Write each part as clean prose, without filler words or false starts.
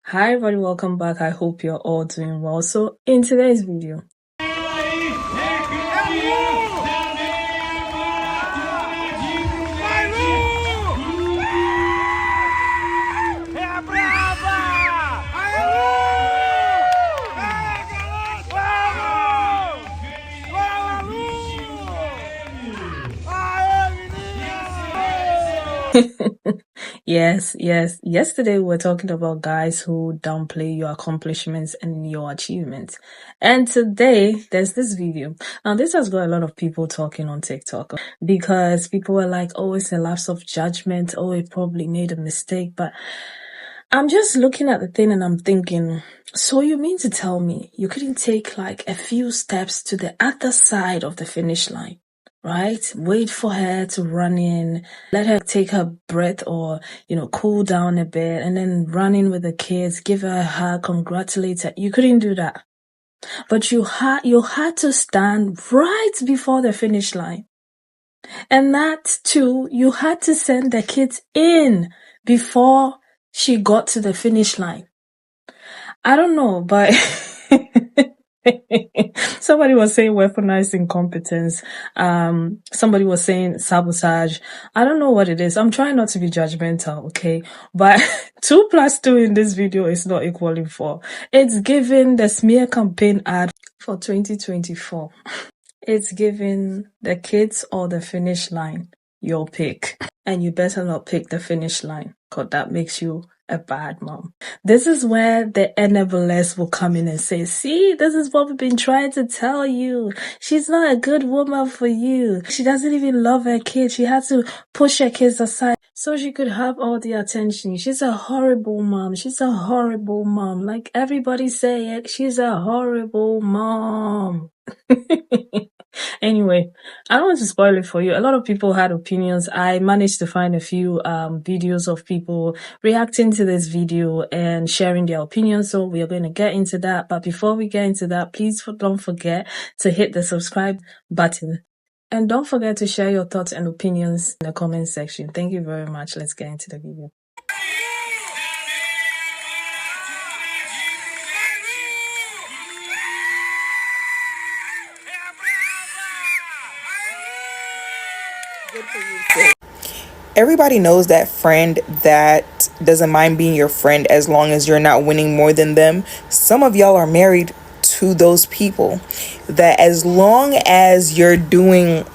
Hi everybody, welcome back. I hope you're all doing well. So in today's video, yes, yesterday we were talking about guys who downplay your accomplishments and your achievements. And today there's this video. Now this has got a lot of people talking on TikTok because people were like, oh, it's a lapse of judgment. Oh, it probably made a mistake. But I'm just looking at the thing and I'm thinking, so you mean to tell me you couldn't take like a few steps to the other side of the finish line? Right? Wait for her to run in, let her take her breath or, cool down a bit and then run in with the kids, give her a hug, congratulate her. You couldn't do that. But you had to stand right before the finish line. And that too, you had to send the kids in before she got to the finish line. I don't know, but somebody was saying weaponized incompetence. Somebody was saying sabotage. I don't know what it is. I'm trying not to be judgmental, okay? But 2 + 2 in this video is not equaling 4. It's giving the smear campaign ad for 2024. It's giving the kids or the finish line. Your pick. And you better not pick the finish line, because that makes you a bad mom. This is where the enablers will come in and say, see, this is what we've been trying to tell you. She's not a good woman for you. She doesn't even love her kids. She had to push her kids aside so she could have all the attention. She's a horrible mom. She's a horrible mom. Like everybody say it, she's a horrible mom. Anyway, I don't want to spoil it for you. A lot of people had opinions. I managed to find a few videos of people reacting to this video and sharing their opinions. So we are going to get into that. But before we get into that, please don't forget to hit the subscribe button. And don't forget to share your thoughts and opinions in the comment section. Thank you very much. Let's get into the video. Everybody knows that friend that doesn't mind being your friend as long as you're not winning more than them. Some of y'all are married to those people that as long as you're doing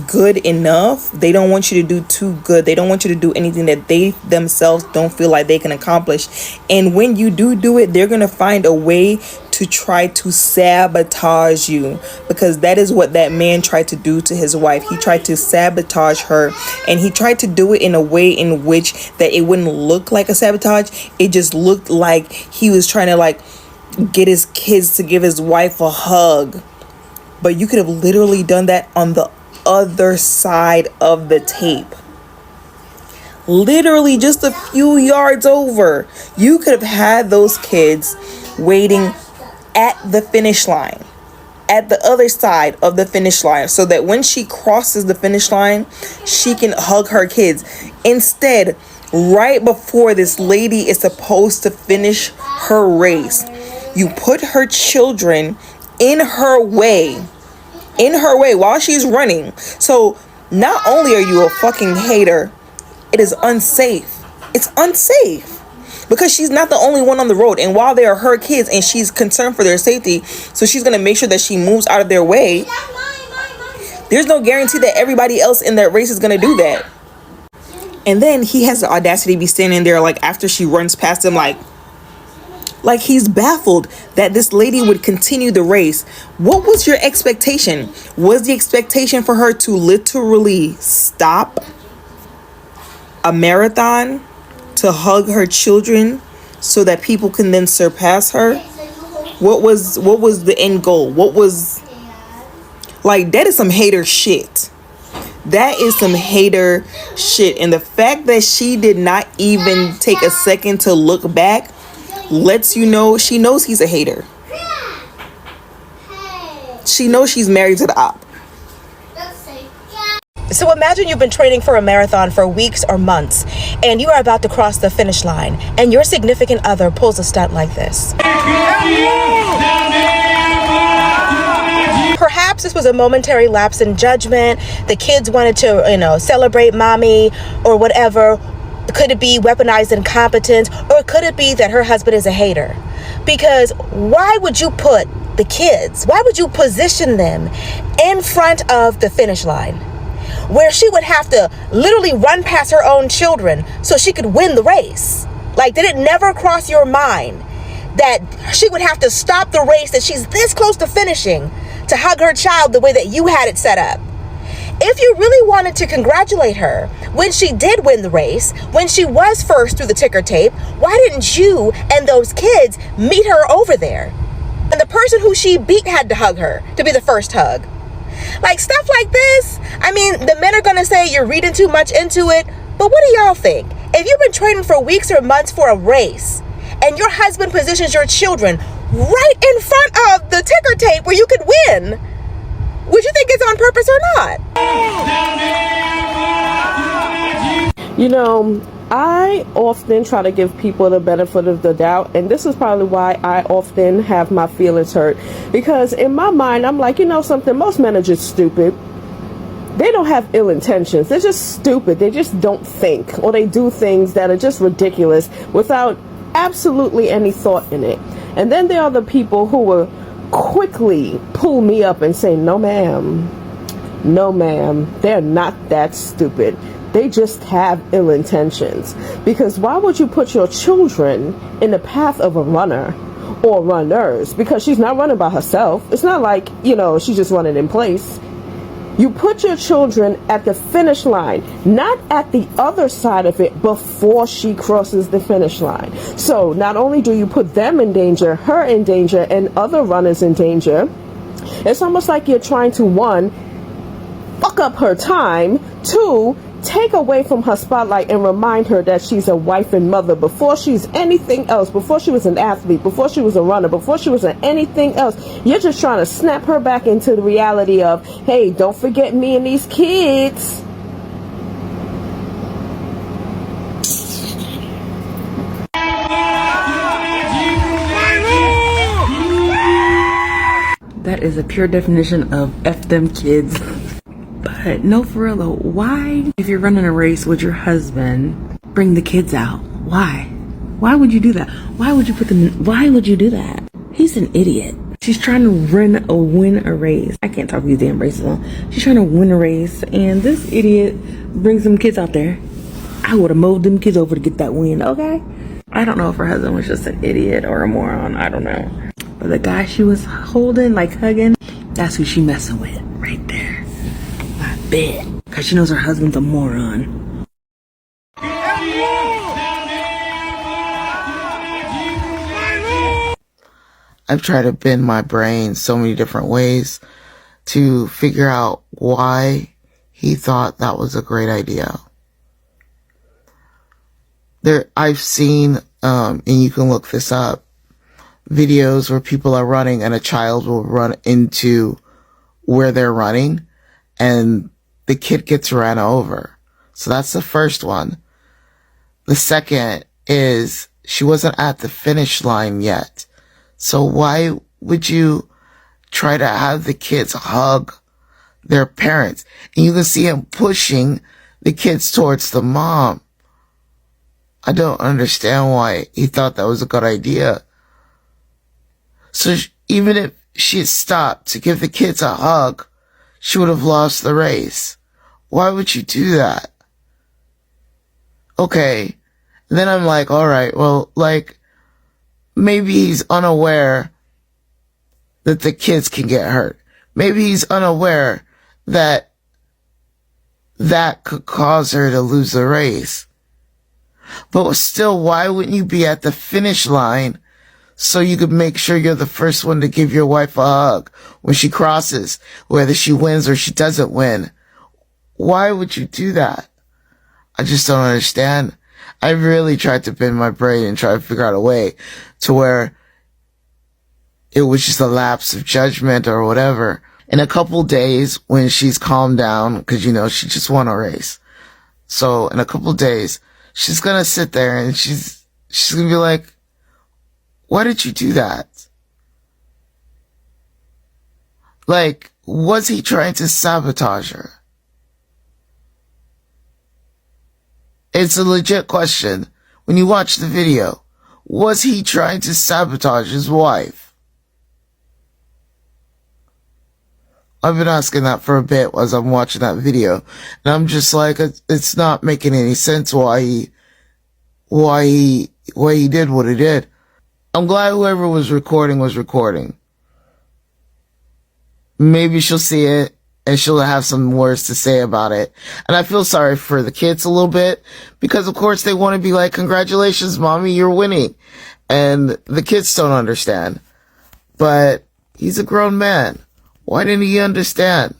good enough, they don't want you to do too good. They don't want you to do anything that they themselves don't feel like they can accomplish. And when you do it, they're going to find a way to try to sabotage you, because that is what that man tried to do to his wife. He tried to sabotage her, and he tried to do it in a way in which that it wouldn't look like a sabotage. It just looked like he was trying to get his kids to give his wife a hug. But you could have literally done that on the other side of the tape, literally just a few yards over. You could have had those kids waiting at the finish line, at the other side of the finish line, so that when she crosses the finish line, she can hug her kids. Instead, right before this lady is supposed to finish her race, you put her children in her way while she's running. So not only are you a fucking hater, it is unsafe. It's unsafe because she's not the only one on the road, and while they are her kids and she's concerned for their safety, so she's gonna make sure that she moves out of their way. There's no guarantee that everybody else in that race is gonna do that. And then he has the audacity to be standing there like after she runs past him, like he's baffled that this lady would continue the race. What was your expectation? Was the expectation for her to literally stop a marathon to hug her children so that people can then surpass her? What was the end goal? What was, like, that is some hater shit. That is some hater shit. And the fact that she did not even take a second to look back lets you know she knows he's a hater. She knows she's married to the op. So imagine you've been training for a marathon for weeks or months, and you are about to cross the finish line, and your significant other pulls a stunt like this. Perhaps this was a momentary lapse in judgment. The kids wanted to, celebrate mommy or whatever. Could it be weaponized incompetence, or could it be that her husband is a hater? Because why would you put the kids, why would you position them in front of the finish line, where she would have to literally run past her own children so she could win the race? Like, did it never cross your mind that she would have to stop the race that she's this close to finishing to hug her child the way that you had it set up? If you really wanted to congratulate her when she did win the race, when she was first through the ticker tape, why didn't you and those kids meet her over there? And the person who she beat had to hug her to be the first hug. Like, stuff like this, I mean, the men are going to say you're reading too much into it, but what do y'all think? If you've been training for weeks or months for a race, and your husband positions your children right in front of the ticker tape where you could win, would you think it's on purpose or not? I often try to give people the benefit of the doubt, and this is probably why I often have my feelings hurt, because in my mind I'm like, something, most men are just stupid. They don't have ill intentions. They're just stupid. They just don't think, or they do things that are just ridiculous without absolutely any thought in it. And then there are the people who will quickly pull me up and say, no ma'am, they're not that stupid. They just have ill intentions. Because why would you put your children in the path of a runner or runners? Because she's not running by herself. It's not like, she's just running in place. You put your children at the finish line, not at the other side of it before she crosses the finish line. So not only do you put them in danger, her in danger, and other runners in danger, it's almost like you're trying to, one, fuck up her time, two, take away from her spotlight and remind her that she's a wife and mother before she's anything else, before she was an athlete, before she was a runner, before she was anything else. You're just trying to snap her back into the reality of, hey, don't forget me and these kids. That is a pure definition of F them kids. But no, for real though, why, if you're running a race, would your husband bring the kids out? Why? Why would you do that? Why would you why would you do that? He's an idiot. She's trying to win a race. I can't talk these damn races on. She's trying to win a race, and this idiot brings them kids out there. I would have mowed them kids over to get that win, okay? I don't know if her husband was just an idiot or a moron, I don't know. But the guy she was holding, like hugging, that's who she messing with right there. I bet. Because she knows her husband's a moron. I've tried to bend my brain so many different ways to figure out why he thought that was a great idea. I've seen, and you can look this up, videos where people are running and a child will run into where they're running and the kid gets ran over. So that's the first one. The second is she wasn't at the finish line yet. So why would you try to have the kids hug their parents? And you can see him pushing the kids towards the mom. I don't understand why he thought that was a good idea. So even if she had stopped to give the kids a hug, she would have lost the race. Why would you do that? Okay. Then I'm like, all right, well, like, maybe he's unaware that the kids can get hurt. Maybe he's unaware that that could cause her to lose the race. But still, why wouldn't you be at the finish line so you could make sure you're the first one to give your wife a hug when she crosses, whether she wins or she doesn't win? Why would you do that? I just don't understand. I really tried to bend my brain and try to figure out a way to where it was just a lapse of judgment or whatever. In a couple days, when she's calmed down, because, she just won a race. So in a couple days, she's going to sit there and she's going to be like, why did you do that? Like, was he trying to sabotage her? It's a legit question. When you watch the video, was he trying to sabotage his wife? I've been asking that for a bit as I'm watching that video. And I'm just like, it's not making any sense why he did what he did. I'm glad whoever was recording. Maybe she'll see it and she'll have some words to say about it. And I feel sorry for the kids a little bit because, of course, they want to be like, congratulations, mommy, you're winning. And the kids don't understand. But he's a grown man. Why didn't he understand?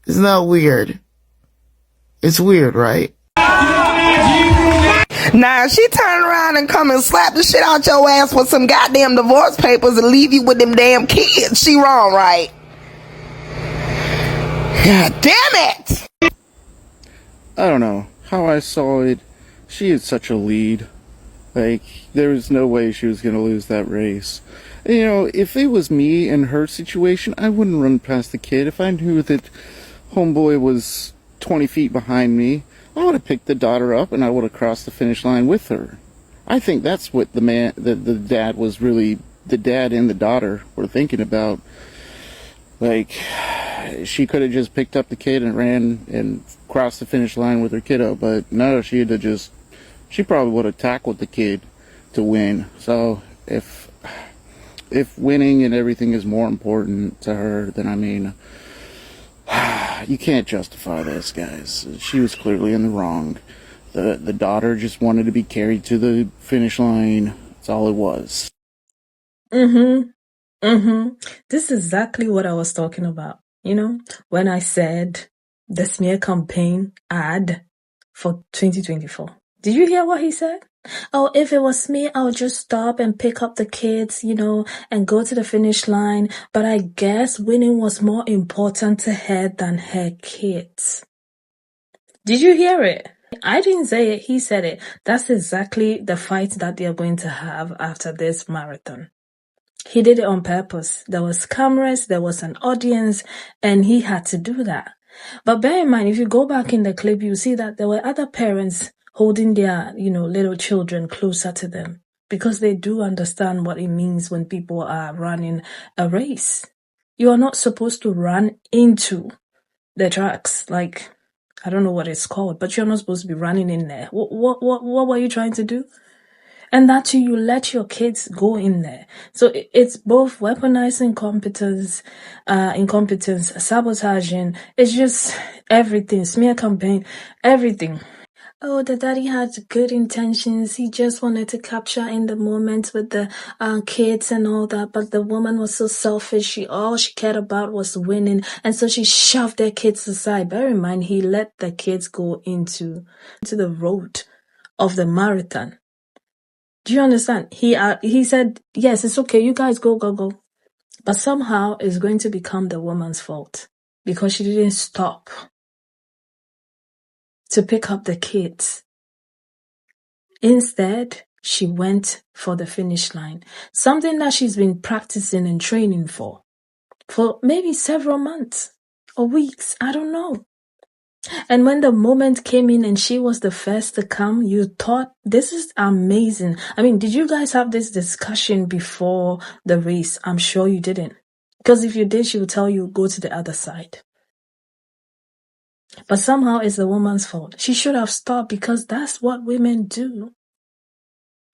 Isn't that weird? It's weird, right? Now, if she turn around and come and slap the shit out your ass with some goddamn divorce papers and leave you with them damn kids, she wrong, right? God damn it! I don't know. How I saw it, she is such a lead. Like, there was no way she was going to lose that race. If it was me in her situation, I wouldn't run past the kid. If I knew that homeboy was 20 feet behind me, I would have picked the daughter up and I would have crossed the finish line with her. I think that's what the dad was really, the dad and the daughter were thinking about. Like, she could have just picked up the kid and ran and crossed the finish line with her kiddo, but no, she probably would have tackled the kid to win. So if winning and everything is more important to her, then you can't justify this, guys. She was clearly in the wrong. The daughter just wanted to be carried to the finish line. That's all it was. This is exactly what I was talking about. When I said the smear campaign ad for 2024. Did you hear what he said? Oh, if it was me, I would just stop and pick up the kids, and go to the finish line. But I guess winning was more important to her than her kids. Did you hear it? I didn't say it. He said it. That's exactly the fight that they are going to have after this marathon. He did it on purpose. There was cameras, there was an audience, and he had to do that. But bear in mind, if you go back in the clip, you see that there were other parents holding their, little children closer to them because they do understand what it means when people are running a race. You are not supposed to run into the tracks. Like, I don't know what it's called, but you're not supposed to be running in there. What were you trying to do? And that too, you let your kids go in there. So it's both weaponizing incompetence, sabotaging. It's just everything, smear campaign, everything. Oh, the daddy had good intentions. He just wanted to capture in the moment with the kids and all that. But the woman was so selfish. All she cared about was winning. And so she shoved their kids aside. Bear in mind, he let the kids go into the road of the marathon. Do you understand? He said, yes, it's okay. You guys go. But somehow it's going to become the woman's fault because she didn't stop to pick up the kids. Instead, she went for the finish line. Something that she's been practicing and training for maybe several months or weeks. I don't know. And when the moment came in and she was the first to come, you thought, this is amazing. I mean, did you guys have this discussion before the race? I'm sure you didn't. Because if you did, she would tell you, go to the other side. But somehow it's the woman's fault. She should have stopped because that's what women do.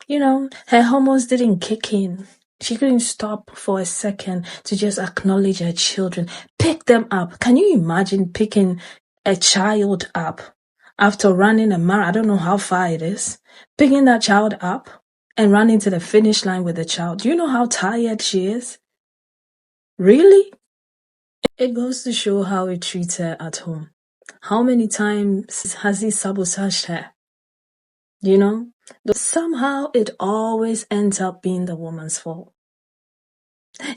Her hormones didn't kick in. She couldn't stop for a second to just acknowledge her children. Pick them up. Can you imagine picking a child up after running a marathon? I don't know how far it is. Picking that child up and running to the finish line with the child. Do you know how tired she is? Really? It goes to show how he treats her at home. How many times has he sabotaged her? Somehow it always ends up being the woman's fault.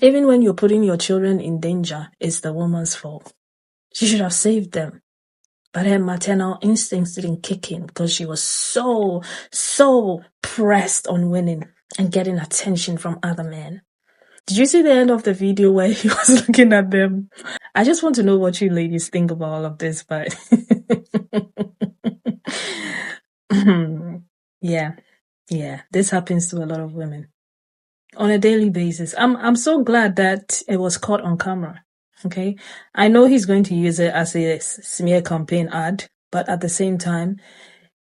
Even when you're putting your children in danger, it's the woman's fault. She should have saved them. But her maternal instincts didn't kick in because she was so pressed on winning and getting attention from other men. Did you see the end of the video where he was looking at them? I just want to know what you ladies think about all of this, but yeah, this happens to a lot of women on a daily basis. I'm so glad that it was caught on camera. Okay, I know he's going to use it as a smear campaign ad, but at the same time,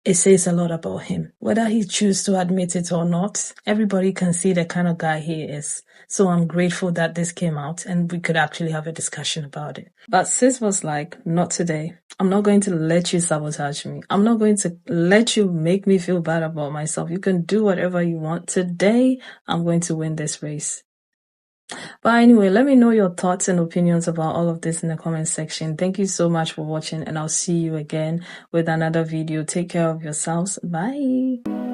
it says a lot about him. Whether he chooses to admit it or not, everybody can see the kind of guy he is. So I'm grateful that this came out and we could actually have a discussion about it. But sis was like, not today. I'm not going to let you sabotage me. I'm not going to let you make me feel bad about myself. You can do whatever you want. Today, I'm going to win this race. But anyway, let me know your thoughts and opinions about all of this in the comment section. Thank you so much for watching, and I'll see you again with another video. Take care of yourselves. Bye.